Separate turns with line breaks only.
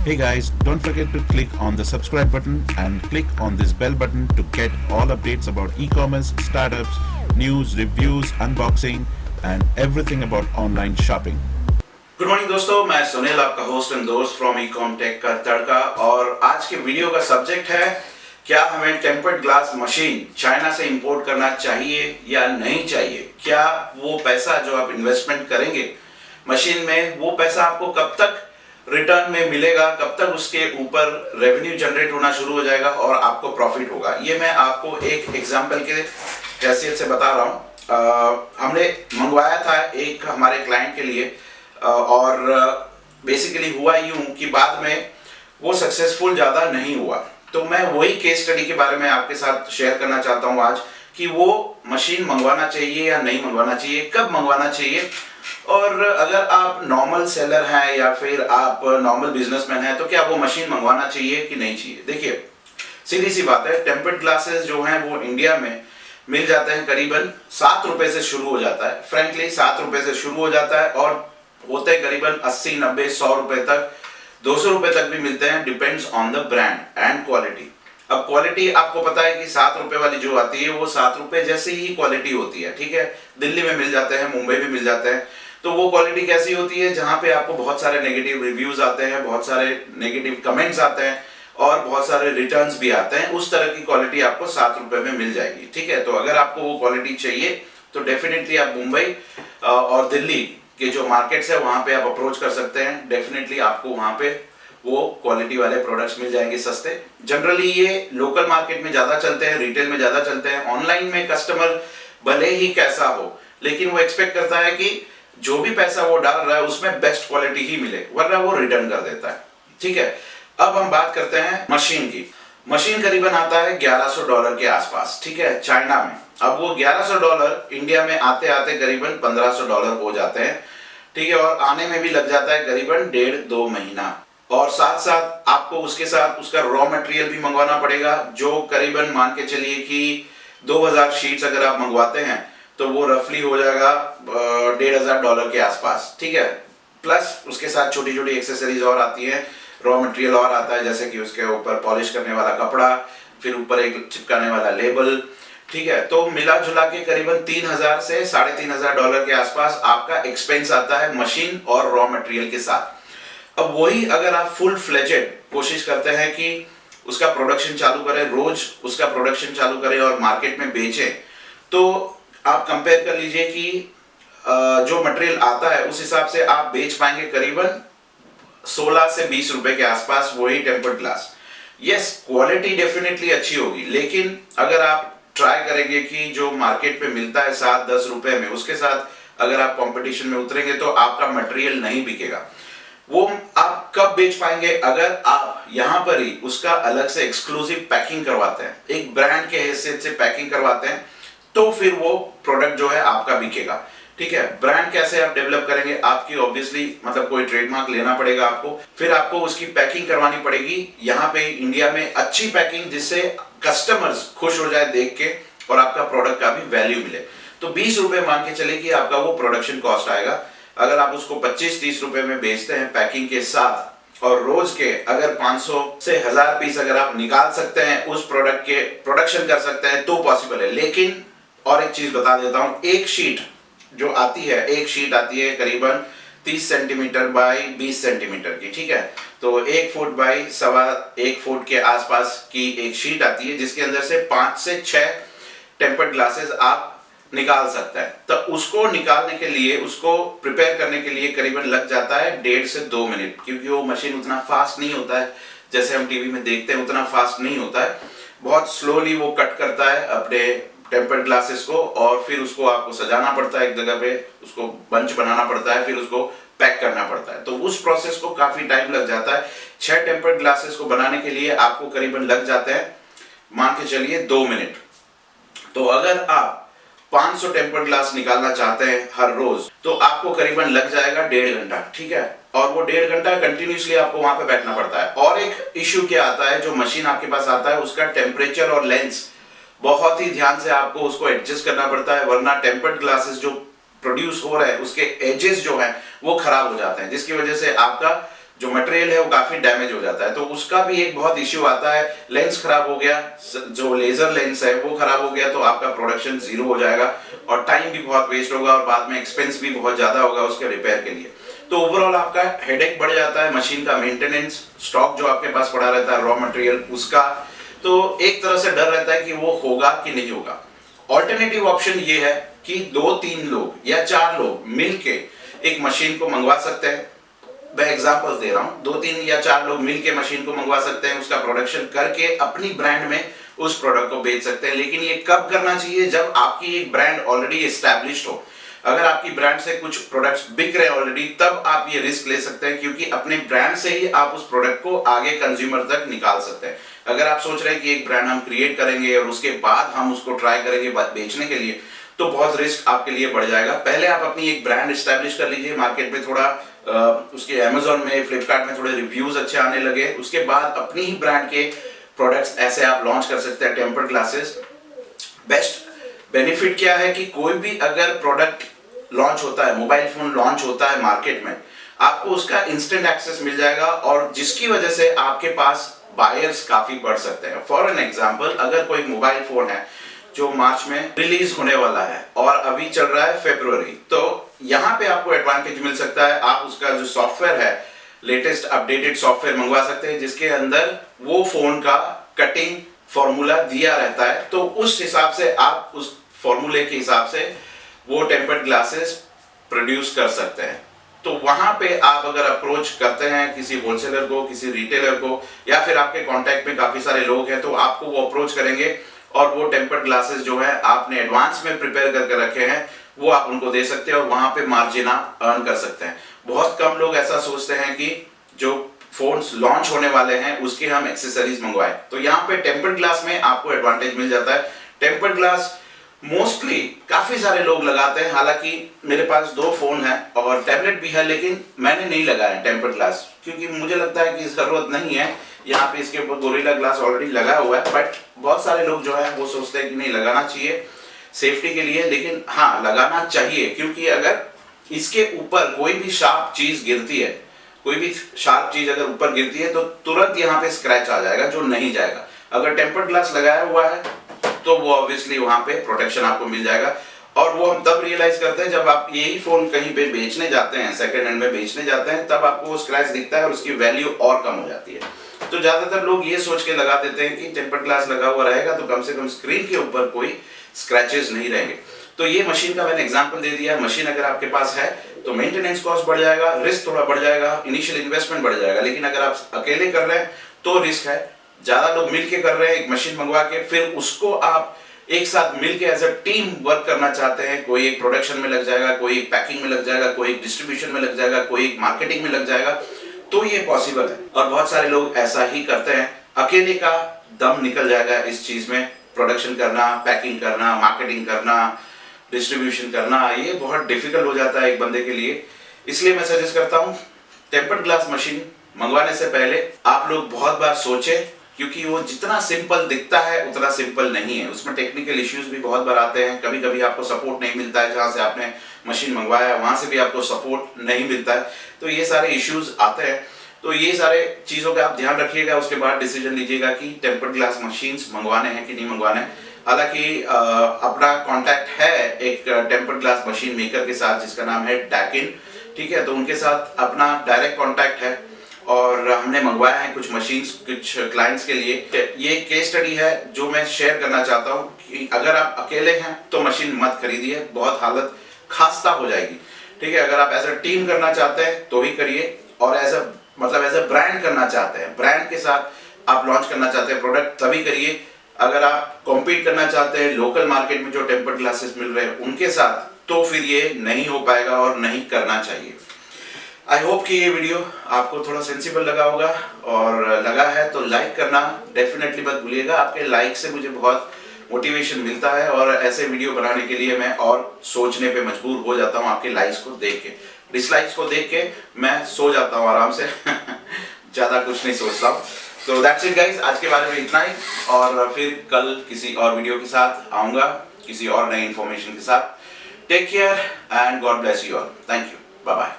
Hey guys, don't forget to click on the subscribe button and click on this bell button to get all updates about e-commerce, startups, news, reviews, unboxing and everything about online shopping.
Good morning दोस्तों, मैं सुनील आपका host and दोस्त from Ecom take का तड़का। और आज के video का subject है क्या हमें टेम्पर्ड ग्लास मशीन चाइना से इंपोर्ट करना चाहिए या नहीं चाहिए। क्या वो पैसा जो आप इन्वेस्टमेंट करेंगे मशीन में, वो पैसा आपको कब तक रिटर्न में मिलेगा, कब तक उसके ऊपर रेवेन्यू जनरेट होना शुरू हो जाएगा और आपको प्रॉफिट होगा। ये मैं आपको एक एग्जांपल के हैसियत से बता रहा हूँ। हमने मंगवाया था एक हमारे क्लाइंट के लिए और बेसिकली हुआ यूं कि बाद में वो सक्सेसफुल ज़्यादा नहीं हुआ। तो मैं वही केस स्टडी के बारे में आपके साथ शेयर करना चाहता हूँ आज कि वो मशीन मंगवाना चाहिए या नहीं मंगवाना चाहिए, कब मंगवाना चाहिए। और अगर आप नॉर्मल सेलर हैं या फिर आप नॉर्मल बिजनेसमैन हैं तो क्या वो मशीन मंगवाना चाहिए कि नहीं चाहिए। देखिए, सीधी सी बात है, टेम्पर्ड ग्लासेस जो हैं वो इंडिया में मिल जाते हैं करीबन 7 रुपए से शुरू हो जाता है। फ्रेंकली 7 रुपए से शुरू हो जाता है और होते करीबन 80, 90, 100 रुपए तक, 200 रुपए तक भी मिलते हैं, depends on the brand and quality. अब क्वालिटी आपको पता है कि 7 रुपए वाली जो आती है वो 7 रुपए जैसी ही क्वालिटी होती है, ठीक है। दिल्ली में मिल जाते हैं, मुंबई में मिल जाते हैं। तो वो क्वालिटी कैसी होती है जहां पे आपको बहुत सारे नेगेटिव रिव्यूज आते हैं, बहुत सारे नेगेटिव कमेंट्स आते हैं और बहुत सारे रिटर्न्स भी आते हैं। उस तरह की क्वालिटी आपको 7 रुपए में मिल जाएगी, ठीक है। तो अगर आपको वो क्वालिटी चाहिए तो डेफिनेटली आप मुंबई और दिल्ली के जो मार्केट्स है वहां पे आप अप्रोच कर सकते हैं। डेफिनेटली आपको वहां पे वो क्वालिटी वाले प्रोडक्ट्स मिल जाएंगे सस्ते। जनरली ये लोकल मार्केट में ज्यादा चलते हैं, रिटेल में ज्यादा चलते हैं। ऑनलाइन में कस्टमर भले ही कैसा हो, लेकिन वो एक्सपेक्ट करता है कि जो भी पैसा वो डाल रहा है उसमें बेस्ट क्वालिटी ही मिले, वरना वो रिटर्न कर देता है, ठीक है। अब हम बात करते हैं मशीन की। मशीन करीबन आता है $1100 के आसपास, ठीक है, चाइना में। अब वो $1100 इंडिया में आते आते करीबन $1500 हो जाते हैं, ठीक है। और आने में भी लग जाता है करीबन 1.5-2 महीना। और साथ साथ आपको उसके साथ उसका रॉ मटेरियल भी मंगवाना पड़ेगा, जो करीबन मान के चलिए कि 2000 शीट्स अगर आप मंगवाते हैं तो वो रफली हो जाएगा $1500 के आसपास, ठीक है। प्लस उसके साथ छोटी छोटी एक्सेसरीज और आती हैं, रॉ मटेरियल और आता है, जैसे कि उसके ऊपर पॉलिश करने वाला कपड़ा, फिर ऊपर एक चिपकाने वाला लेबल, ठीक है। तो मिला जुला के करीबन 3000 से $3500 के आसपास आपका एक्सपेंस आता है मशीन और रॉ मटेरियल के साथ। अब वही अगर आप फुल फ्लेजेड कोशिश करते हैं कि उसका प्रोडक्शन चालू करें, रोज उसका प्रोडक्शन चालू करें और मार्केट में बेचें, तो आप कंपेयर कर लीजिए कि जो मटेरियल आता है उस हिसाब से आप बेच पाएंगे करीबन 16 से 20 रुपए के आसपास वही tempered glass. Yes, quality definitely अच्छी होगी, लेकिन अगर आप ट्राई करेंगे कि जो मार्केट पे मिलता है 7-10 रुपए में, उसके साथ अगर आप कंपटीशन में उतरेंगे तो आपका मटेरियल नहीं बिकेगा। वो आप कब बेच पाएंगे? अगर आप यहां पर ही उसका अलग से एक्सक्लूसिव पैकिंग करवाते हैं, एक ब्रांड के हैसियत से पैकिंग करवाते हैं, तो फिर वो प्रोडक्ट जो है आपका बिकेगा, ठीक है। ब्रांड कैसे आप डेवलप करेंगे? आपकी ऑब्वियसली मतलब कोई ट्रेडमार्क लेना पड़ेगा आपको, फिर आपको उसकी पैकिंग करवानी पड़ेगी यहाँ पे इंडिया में, अच्छी पैकिंग जिससे कस्टमर्स खुश हो जाए देख के और आपका प्रोडक्ट का भी वैल्यू मिले। तो 20 रुपए मान के चले कि आपका वो प्रोडक्शन कॉस्ट आएगा। अगर आप उसको 25-30 रुपए में बेचते हैं पैकिंग के साथ, और रोज के अगर 500 से 1000 पीस अगर आप निकाल सकते हैं उस प्रोडक्ट के, प्रोडक्शन कर सकते हैं, तो पॉसिबल है। लेकिन और एक चीज बता देता हूं, एक शीट जो आती है, एक शीट आती है करीबन 30 सेंटीमीटर बाई 20 सेंटीमीटर की, ठीक है। तो 1 फुट बाई 1.25 फुट के आसपास की एक शीट आती है, जिसके अंदर से 5 से 6 टेम्पर्ड ग्लासेस आप निकाल सकता है। तो उसको निकालने के लिए, उसको प्रिपेयर करने के लिए करीबन लग जाता है 1.5 से 2 मिनट, क्योंकि वो मशीन उतना फास्ट नहीं होता है जैसे हम टीवी में देखते हैं, उतना फास्ट नहीं होता है। बहुत स्लोली वो कट करता है अपने टेम्पर्ड ग्लासेस को, और फिर उसको आपको सजाना पड़ता है एक जगह पे, उसको बंच बनाना पड़ता है, फिर उसको पैक करना पड़ता है। तो उस प्रोसेस को काफी टाइम लग जाता है। 6 टेम्पर्ड ग्लासेस को बनाने के लिए आपको करीबन लग जाते हैं, मान के चलिए 2 मिनट। तो अगर आप 500 टेम्पर्ड ग्लास निकालना चाहते हैं हर रोज, तो आपको करीबन लग जाएगा 1.5 घंटा, ठीक है। और वो 1.5 घंटा कंटिन्यूसली आपको वहां पे बैठना पड़ता है। और एक इश्यू क्या आता है, जो मशीन आपके पास आता है उसका टेम्परेचर और लेंस बहुत ही ध्यान से आपको उसको एडजस्ट करना पड़ता है, वरना टेम्पर्ड ग्लासेस जो प्रोड्यूस हो रहे हैं उसके एजेस जो है वो खराब हो जाते हैं, जिसकी वजह से आपका जो मटेरियल है वो काफी डैमेज हो जाता है, तो उसका भी एक बहुत इश्यू आता है। लेंस खराब हो गया, जो लेजर लेंस है वो खराब हो गया, तो आपका प्रोडक्शन जीरो हो जाएगा और टाइम भी बहुत वेस्ट होगा और बाद में एक्सपेंस भी बहुत ज्यादा होगा उसके रिपेयर के लिए। तो ओवरऑल आपका हेडेक बढ़ जाता है, मशीन का मेंटेनेंस, स्टॉक जो आपके पास पड़ा रहता है रॉ मटेरियल उसका, तो एक तरह से डर रहता है कि वो होगा कि नहीं होगा। ऑल्टरनेटिव ऑप्शन ये है कि 2-3 लोग या 4 लोग मिलके एक मशीन को मंगवा सकते हैं। मैं एग्जांपल्स दे रहा हूं, 2-3 या 4 लोग मिलके मशीन को मंगवा सकते हैं, उसका प्रोडक्शन करके अपनी ब्रांड में उस प्रोडक्ट को बेच सकते हैं। लेकिन ये कब करना चाहिए? जब आपकी एक ब्रांड ऑलरेडी एस्टैब्लिश्ड हो। अगर आपकी ब्रांड से कुछ प्रोडक्ट्स बिक रहे हैं ऑलरेडी, तब आप ये रिस्क ले सकते हैं, क्योंकि अपने ब्रांड से ही आप उस प्रोडक्ट को आगे कंज्यूमर तक निकाल सकते हैं। अगर आप सोच रहे हैं कि एक ब्रांड हम क्रिएट करेंगे और उसके बाद हम उसको ट्राई करेंगे बेचने के लिए, तो बहुत रिस्क आपके लिए बढ़ जाएगा। पहले आप अपनी एक ब्रांड एस्टैब्लिश कर लीजिए, मार्केट में थोड़ा उसके अमेजोन में, फ्लिपकार्ट में थोड़े रिव्यूज अच्छे आने लगे, उसके बाद अपनी ही ब्रांड के प्रोडक्ट्स ऐसे आप लॉन्च कर सकते हैं। टेम्पर्ड ग्लासेस बेस्ट बेनिफिट क्या है कि कोई भी अगर प्रोडक्ट लॉन्च होता है, मोबाइल फोन लॉन्च होता है मार्केट में, आपको उसका इंस्टेंट एक्सेस मिल जाएगा और जिसकी वजह से आपके पास बायर्स काफी बढ़ सकते हैं। फॉर एन एग्जांपल, अगर कोई मोबाइल फोन है जो मार्च में रिलीज होने वाला है और अभी चल रहा है फरवरी, तो यहाँ पे आपको एडवांटेज मिल सकता है। आप उसका जो सॉफ्टवेयर है, लेटेस्ट अपडेटेड सॉफ्टवेयर मंगवा सकते हैं, जिसके अंदर वो फोन का कटिंग फॉर्मूला दिया रहता है, तो उस हिसाब से आप उस फॉर्मूले के हिसाब से वो टेम्पर्ड ग्लासेस प्रोड्यूस कर सकते हैं। तो वहां पे आप अगर अप्रोच करते हैं किसी होलसेलर को, किसी रिटेलर को, या फिर आपके कांटेक्ट में काफी सारे लोग हैं, तो आपको वो अप्रोच करेंगे और वो टेम्पर्ड ग्लासेस जो है आपने एडवांस में प्रिपेयर करके रखे हैं, वो आप उनको दे सकते हैं और वहां पे मार्जिन आप अर्न कर सकते हैं। बहुत कम लोग ऐसा सोचते हैं कि जो फोन्स लॉन्च होने वाले हैं उसके हम एक्सेसरीज मंगवाएं, तो यहाँ पे टेम्पर्ड ग्लास में आपको एडवांटेज मिल जाता है। टेम्पर्ड ग्लास मोस्टली काफी सारे लोग लगाते हैं, हालांकि मेरे पास 2 फोन है और टैबलेट भी है, लेकिन मैंने नहीं लगाया टेम्पर्ड ग्लास, क्योंकि मुझे लगता है कि जरूरत नहीं है। यहाँ पे इसके ऊपर गोरिल्ला ग्लास ऑलरेडी लगा हुआ है, बट बहुत सारे लोग जो है वो सोचते हैं कि नहीं, लगाना चाहिए सेफ्टी के लिए। लेकिन हाँ, लगाना चाहिए, क्योंकि अगर इसके ऊपर कोई भी शार्प चीज गिरती है, कोई भी शार्प चीज अगर ऊपर गिरती है, तो तुरंत यहाँ पे स्क्रैच आ जाएगा जो नहीं जाएगा। अगर टेम्पर्ड ग्लास लगाया हुआ है तो वो ऑब्वियसली वहां पे प्रोटेक्शन आपको मिल जाएगा। और वो हम तब रियलाइज करते हैं जब आप यही फोन कहीं पे बेचने जाते हैं, सेकंड हैंड में बेचने जाते हैं, तब आपको वो स्क्रैच दिखता है और उसकी वैल्यू और कम हो जाती है। तो ज्यादातर लोग ये सोच के लगा देते हैं कि टेम्पर्ड ग्लास लगा हुआ रहेगा तो कम से कम स्क्रीन के ऊपर कोई स्क्रैचेस नहीं रहेंगे। तो ये मशीन का मैंने एग्जांपल दे दिया। मशीन अगर आपके पास है तो मेंटेनेंस कॉस्ट बढ़ जाएगा, रिस्क थोड़ा बढ़ जाएगा, इनिशियल इन्वेस्टमेंट बढ़ जाएगा। लेकिन अगर आप अकेले कर रहे हैं तो रिस्क है, ज्यादा लोग मिलके कर रहे हैं एक मशीन मंगवा के, फिर उसको आप एक साथ मिलके एज अ टीम वर्क करना चाहते हैं, कोई एक प्रोडक्शन में लग जाएगा, कोई एक पैकिंग में लग जाएगा, कोई एक डिस्ट्रीब्यूशन में लग जाएगा, कोई एक मार्केटिंग में लग जाएगा, तो ये पॉसिबल है। और बहुत सारे लोग ऐसा ही करते हैं। अकेले का दम निकल जाएगा इस चीज में, प्रोडक्शन करना, पैकिंग करना, मार्केटिंग करना, डिस्ट्रीब्यूशन करना, ये बहुत डिफिकल्ट हो जाता है एक बंदे के लिए। इसलिए मैं सजेस्ट करता हूँ टेम्पर्ड ग्लास मशीन मंगवाने से पहले आप लोग बहुत बार सोचें, क्योंकि वो जितना सिंपल दिखता है उतना सिंपल नहीं है। उसमें टेक्निकल इश्यूज भी बहुत बार आते हैं, कभी कभी आपको सपोर्ट नहीं मिलता है, जहाँ से आपने मशीन मंगवाया वहां से भी आपको सपोर्ट नहीं मिलता है, तो ये सारे इश्यूज आते हैं। तो ये सारे चीजों का आप ध्यान रखिएगा, उसके बाद डिसीजन लीजिएगा कि टेम्पर्ड ग्लास मशीन्स मंगवाने हैं कि नहीं मंगवाने। हालांकि अपना कॉन्टैक्ट है एक टेम्पर्ड ग्लास मशीन मेकर के साथ जिसका नाम है डैकिन, ठीक है, तो उनके साथ अपना डायरेक्ट कॉन्टैक्ट है और हमने मंगवाया है कुछ मशीन्स कुछ क्लाइंट्स के लिए। ये केस स्टडी है जो मैं शेयर करना चाहता हूँ कि अगर आप अकेले हैं तो मशीन मत खरीदिए, बहुत हालत खास्ता हो जाएगी, ठीक है। अगर आप एज अ टीम करना चाहते हैं तो ही करिए, और एज अ ब्रांड करना चाहते हैं, ब्रांड के साथ आप लॉन्च करना चाहते हैं प्रोडक्ट, तभी करिए। अगर आप कॉम्पीट करना चाहते हैं लोकल मार्केट में जो टेम्पर्ड ग्लासेस मिल रहे हैं उनके साथ, तो फिर ये नहीं हो पाएगा और नहीं करना चाहिए। आई होप कि ये वीडियो आपको थोड़ा सेंसिबल लगा होगा, और लगा है तो लाइक करना डेफिनेटली मत भूलिएगा। आपके लाइक से मुझे बहुत मोटिवेशन मिलता है और ऐसे वीडियो बनाने के लिए मैं और सोचने पे मजबूर हो जाता हूँ आपके लाइक्स को देख के। डिसलाइक्स को देख के मैं सो जाता हूँ आराम से ज़्यादा कुछ नहीं सोचता हूँ। तो दैट्स इट गाइस, आज के बारे में इतना ही, और फिर कल किसी और वीडियो के साथ आऊँगा, किसी और नई इन्फॉर्मेशन के साथ। Take care and God bless you all. Thank you, bye bye.